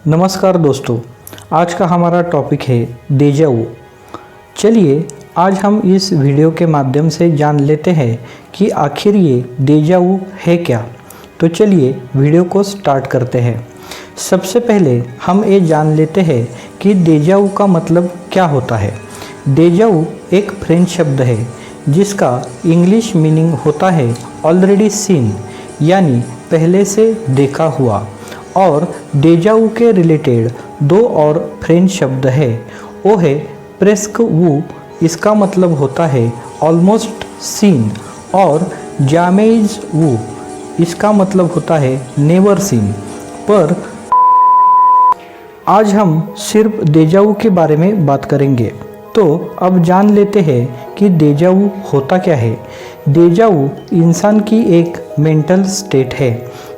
नमस्कार दोस्तों, आज का हमारा टॉपिक है डेजा वू। चलिए आज हम इस वीडियो के माध्यम से जान लेते हैं कि आखिर ये डेजा वू है क्या। तो चलिए वीडियो को स्टार्ट करते हैं। सबसे पहले हम ये जान लेते हैं कि डेजा वू का मतलब क्या होता है। डेजा वू एक फ्रेंच शब्द है जिसका इंग्लिश मीनिंग होता है ऑलरेडी सीन, यानी पहले से देखा हुआ। और डेजा वू के रिलेटेड दो और फ्रेंच शब्द है, वो है प्रेस्क वू, इसका मतलब होता है ऑलमोस्ट सीन, और जामेज वू, इसका मतलब होता है नेवर सीन। पर आज हम सिर्फ डेजा वू के बारे में बात करेंगे। तो अब जान लेते हैं कि डेजा वू होता क्या है। डेजा वू इंसान की एक मेंटल स्टेट है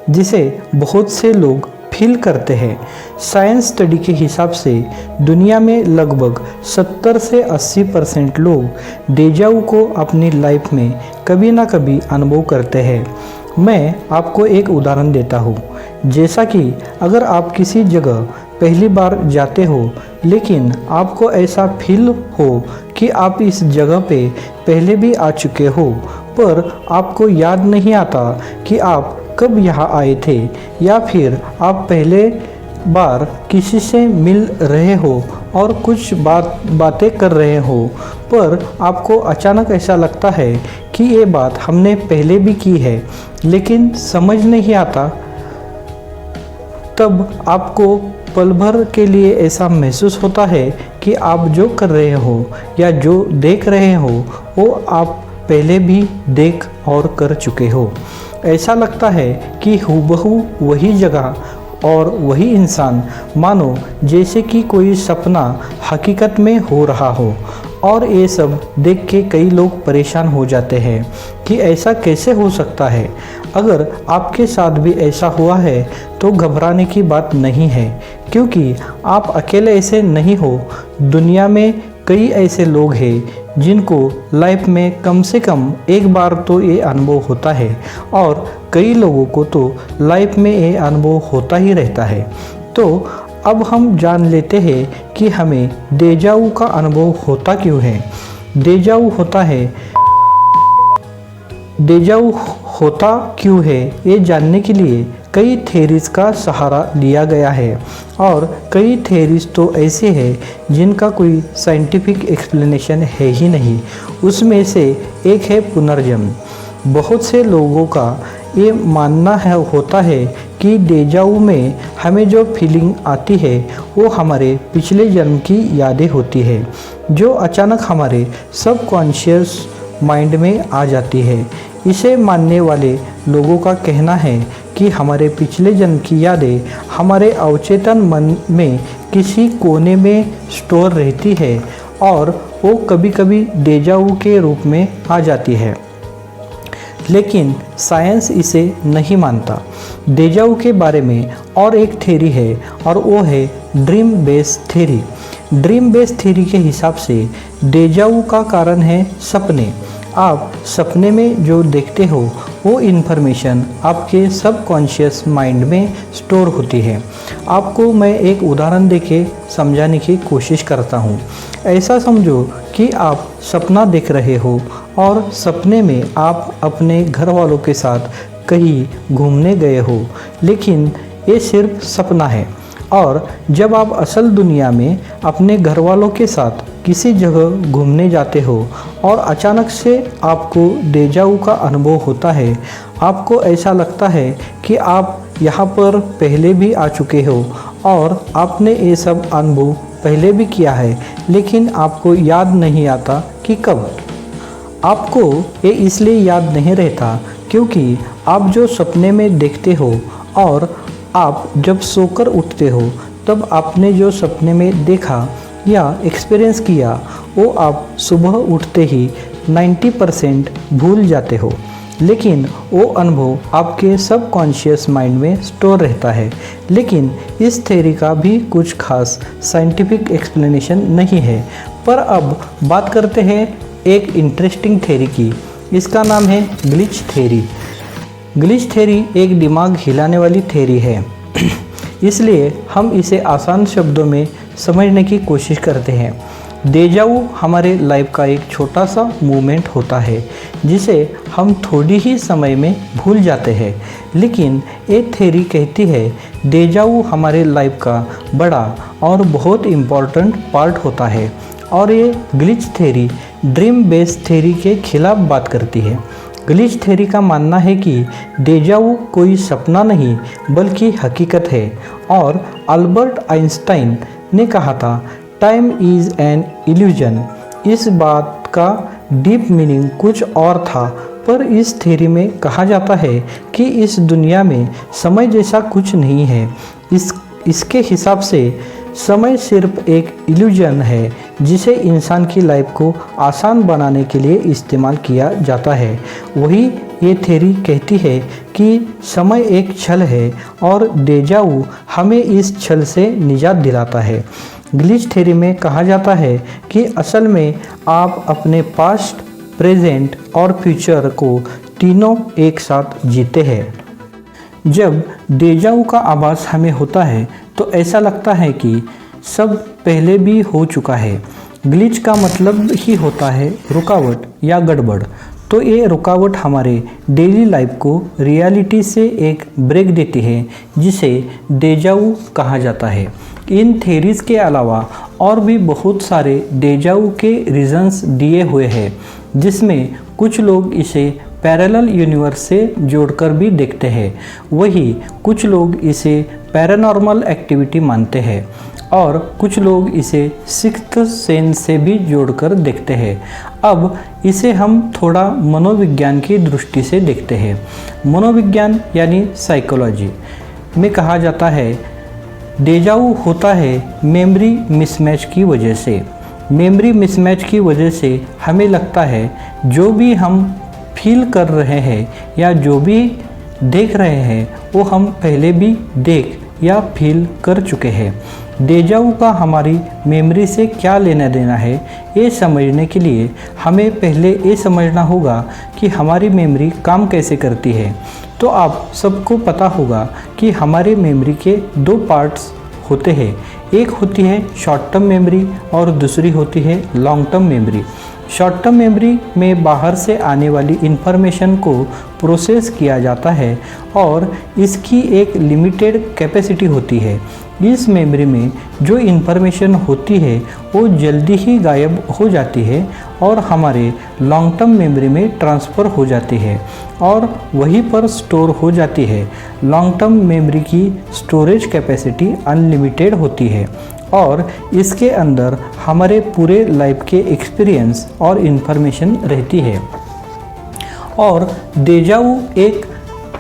जिसे बहुत से लोग फील करते हैं। साइंस स्टडी के हिसाब से दुनिया में लगभग 70 से 80% लोग डेजा वू को अपनी लाइफ में कभी ना कभी अनुभव करते हैं। मैं आपको एक उदाहरण देता हूँ। जैसा कि अगर आप किसी जगह पहली बार जाते हो लेकिन आपको ऐसा फील हो कि आप इस जगह पे पहले भी आ चुके हो, पर आपको याद नहीं आता कि आप कब यहाँ आए थे, या फिर आप पहले बार किसी से मिल रहे हो और कुछ बातें कर रहे हो, पर आपको अचानक ऐसा लगता है कि ये बात हमने पहले भी की है लेकिन समझ नहीं आता। तब आपको पल भर के लिए ऐसा महसूस होता है कि आप जो कर रहे हो या जो देख रहे हो वो आप पहले भी देख और कर चुके हो। ऐसा लगता है कि हूबहू वही जगह और वही इंसान, मानो जैसे कि कोई सपना हकीकत में हो रहा हो। और ये सब देख के कई लोग परेशान हो जाते हैं कि ऐसा कैसे हो सकता है। अगर आपके साथ भी ऐसा हुआ है तो घबराने की बात नहीं है, क्योंकि आप अकेले ऐसे नहीं हो। दुनिया में कई ऐसे लोग हैं जिनको लाइफ में कम से कम एक बार तो ये अनुभव होता है, और कई लोगों को तो लाइफ में ये अनुभव होता ही रहता है। तो अब हम जान लेते हैं कि हमें डेजा वू का अनुभव होता क्यों है। डेजा वू होता क्यों है, ये जानने के लिए कई थेरीज का सहारा लिया गया है, और कई थेरीज तो ऐसे हैं जिनका कोई साइंटिफिक एक्सप्लेनेशन है ही नहीं। उसमें से एक है पुनर्जन्म। बहुत से लोगों का ये मानना होता है कि डेजा वू में हमें जो फीलिंग आती है वो हमारे पिछले जन्म की यादें होती है, जो अचानक हमारे सबकॉन्शियस माइंड में आ जाती है। इसे मानने वाले लोगों का कहना है कि हमारे पिछले जन्म की यादें हमारे अवचेतन मन में किसी कोने में स्टोर रहती है, और वो कभी कभी डेजा वू के रूप में आ जाती है। लेकिन साइंस इसे नहीं मानता। डेजा वू के बारे में और एक थ्योरी है, और वो है dream based theory. Dream based theory के हिसाब से डेजा वू का कारण है सपने। आप सपने में जो देखते हो वो इन्फॉर्मेशन आपके सबकॉन्शियस माइंड में स्टोर होती है। आपको मैं एक उदाहरण देके समझाने की कोशिश करता हूँ। ऐसा समझो कि आप सपना देख रहे हो और सपने में आप अपने घर वालों के साथ कहीं घूमने गए हो, लेकिन ये सिर्फ सपना है। और जब आप असल दुनिया में अपने घर वालों के साथ किसी जगह घूमने जाते हो और अचानक से आपको डेजा वू का अनुभव होता है, आपको ऐसा लगता है कि आप यहाँ पर पहले भी आ चुके हो और आपने ये सब अनुभव पहले भी किया है, लेकिन आपको याद नहीं आता कि कब। आपको ये इसलिए याद नहीं रहता क्योंकि आप जो सपने में देखते हो और आप जब सोकर उठते हो तब आपने जो सपने में देखा या एक्सपीरियंस किया वो आप सुबह उठते ही 90% भूल जाते हो, लेकिन वो अनुभव आपके सबकॉन्शियस माइंड में स्टोर रहता है। लेकिन इस थ्योरी का भी कुछ खास साइंटिफिक एक्सप्लेनेशन नहीं है। पर अब बात करते हैं एक इंटरेस्टिंग थ्योरी की। इसका नाम है ग्लिच थ्योरी। ग्लिच थ्योरी एक दिमाग हिलाने वाली थ्योरी है। इसलिए हम इसे आसान शब्दों में समझने की कोशिश करते हैं। डेजा वू हमारे लाइफ का एक छोटा सा मूवमेंट होता है जिसे हम थोड़ी ही समय में भूल जाते हैं, लेकिन एक थ्योरी कहती है डेजा वू हमारे लाइफ का बड़ा और बहुत इम्पॉर्टेंट पार्ट होता है। और ये glitch theory dream based theory के खिलाफ बात करती है। ग्लिच थ्योरी का मानना है कि डेजा वू कोई सपना नहीं बल्कि हकीकत है, और अल्बर्ट आइंस्टाइन ने कहा था टाइम इज़ एन इल्यूजन। इस बात का डीप मीनिंग कुछ और था, पर इस थ्योरी में कहा जाता है कि इस दुनिया में समय जैसा कुछ नहीं है। इसके हिसाब से समय सिर्फ एक इल्यूजन है जिसे इंसान की लाइफ को आसान बनाने के लिए इस्तेमाल किया जाता है। वही ये थ्योरी कहती है कि समय एक छल है और डेजा वू हमें इस छल से निजात दिलाता है। ग्लिच थ्योरी में कहा जाता है कि असल में आप अपने पास्ट, प्रेजेंट और फ्यूचर को तीनों एक साथ जीते हैं। जब डेजा वू का आभास हमें होता है तो ऐसा लगता है कि सब पहले भी हो चुका है। ग्लिच का मतलब ही होता है रुकावट या गड़बड़। तो ये रुकावट हमारे डेली लाइफ को रियलिटी से एक ब्रेक देती है जिसे डेजा वू कहा जाता है। इन थ्योरीज के अलावा और भी बहुत सारे डेजा वू के रीजंस दिए हुए हैं, जिसमें कुछ लोग इसे पैरेलल यूनिवर्स से जोड़कर भी देखते हैं। वही कुछ लोग इसे पैरानॉर्मल एक्टिविटी मानते हैं और कुछ लोग इसे सिक्स्थ सेंस से भी जोड़कर देखते हैं। अब इसे हम थोड़ा मनोविज्ञान की दृष्टि से देखते हैं। मनोविज्ञान यानी साइकोलॉजी में कहा जाता है डेजा वू होता है मेमोरी मिसमैच की वजह से। मेमोरी मिसमैच की वजह से हमें लगता है जो भी हम फील कर रहे हैं या जो भी देख रहे हैं वो हम पहले भी देख या फील कर चुके हैं। डेजा वू का हमारी मेमोरी से क्या लेना देना है, ये समझने के लिए हमें पहले ये समझना होगा कि हमारी मेमोरी काम कैसे करती है। तो आप सबको पता होगा कि हमारी मेमोरी के दो पार्ट्स होते हैं। एक होती है शॉर्ट टर्म मेमोरी और दूसरी होती है long term memory. Short term memory में बाहर से आने वाली इन्फॉर्मेशन को प्रोसेस किया जाता है और इसकी एक लिमिटेड कैपेसिटी होती है। इस मेमोरी में जो इन्फॉर्मेशन होती है वो जल्दी ही गायब हो जाती है और हमारे लॉन्ग टर्म मेमोरी में ट्रांसफ़र हो जाती है और वहीं पर स्टोर हो जाती है। लॉन्ग टर्म मेमोरी की स्टोरेज कैपेसिटी अनलिमिटेड होती है और इसके अंदर हमारे पूरे लाइफ के एक्सपीरियंस और इन्फॉर्मेशन रहती है। और डेजा वू एक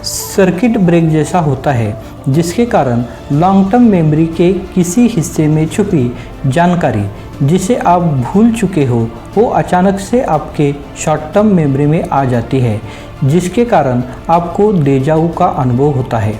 सर्किट ब्रेक जैसा होता है जिसके कारण लॉन्ग टर्म मेमोरी के किसी हिस्से में छुपी जानकारी जिसे आप भूल चुके हो वो अचानक से आपके शॉर्ट टर्म मेमोरी में आ जाती है, जिसके कारण आपको डेजा वू का अनुभव होता है।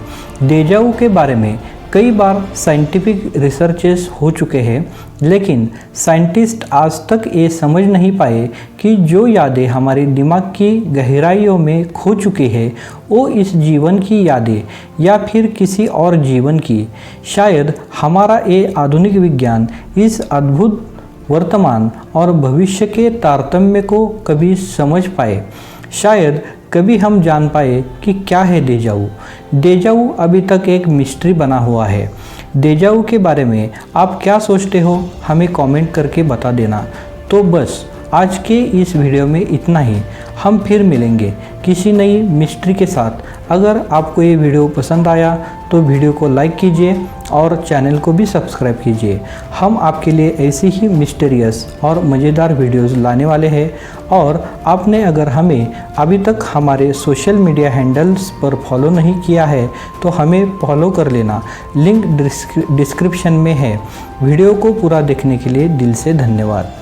डेजा वू के बारे में कई बार साइंटिफिक रिसर्चेस हो चुके हैं, लेकिन साइंटिस्ट आज तक ये समझ नहीं पाए कि जो यादें हमारे दिमाग की गहराइयों में खो चुकी है वो इस जीवन की यादें या फिर किसी और जीवन की। शायद हमारा ये आधुनिक विज्ञान इस अद्भुत वर्तमान और भविष्य के तारतम्य को कभी समझ पाए। शायद कभी हम जान पाए कि क्या है डेजा वू। डेजा वू अभी तक एक मिस्ट्री बना हुआ है। डेजा वू के बारे में आप क्या सोचते हो हमें कमेंट करके बता देना। तो बस आज के इस वीडियो में इतना ही। हम फिर मिलेंगे किसी नई मिस्ट्री के साथ। अगर आपको ये वीडियो पसंद आया तो वीडियो को लाइक कीजिए और चैनल को भी सब्सक्राइब कीजिए। हम आपके लिए ऐसी ही मिस्टीरियस और मज़ेदार वीडियोस लाने वाले हैं। और आपने अगर हमें अभी तक हमारे सोशल मीडिया हैंडल्स पर फॉलो नहीं किया है तो हमें फॉलो कर लेना, लिंक डिस्क्रिप्शन में है। वीडियो को पूरा देखने के लिए दिल से धन्यवाद।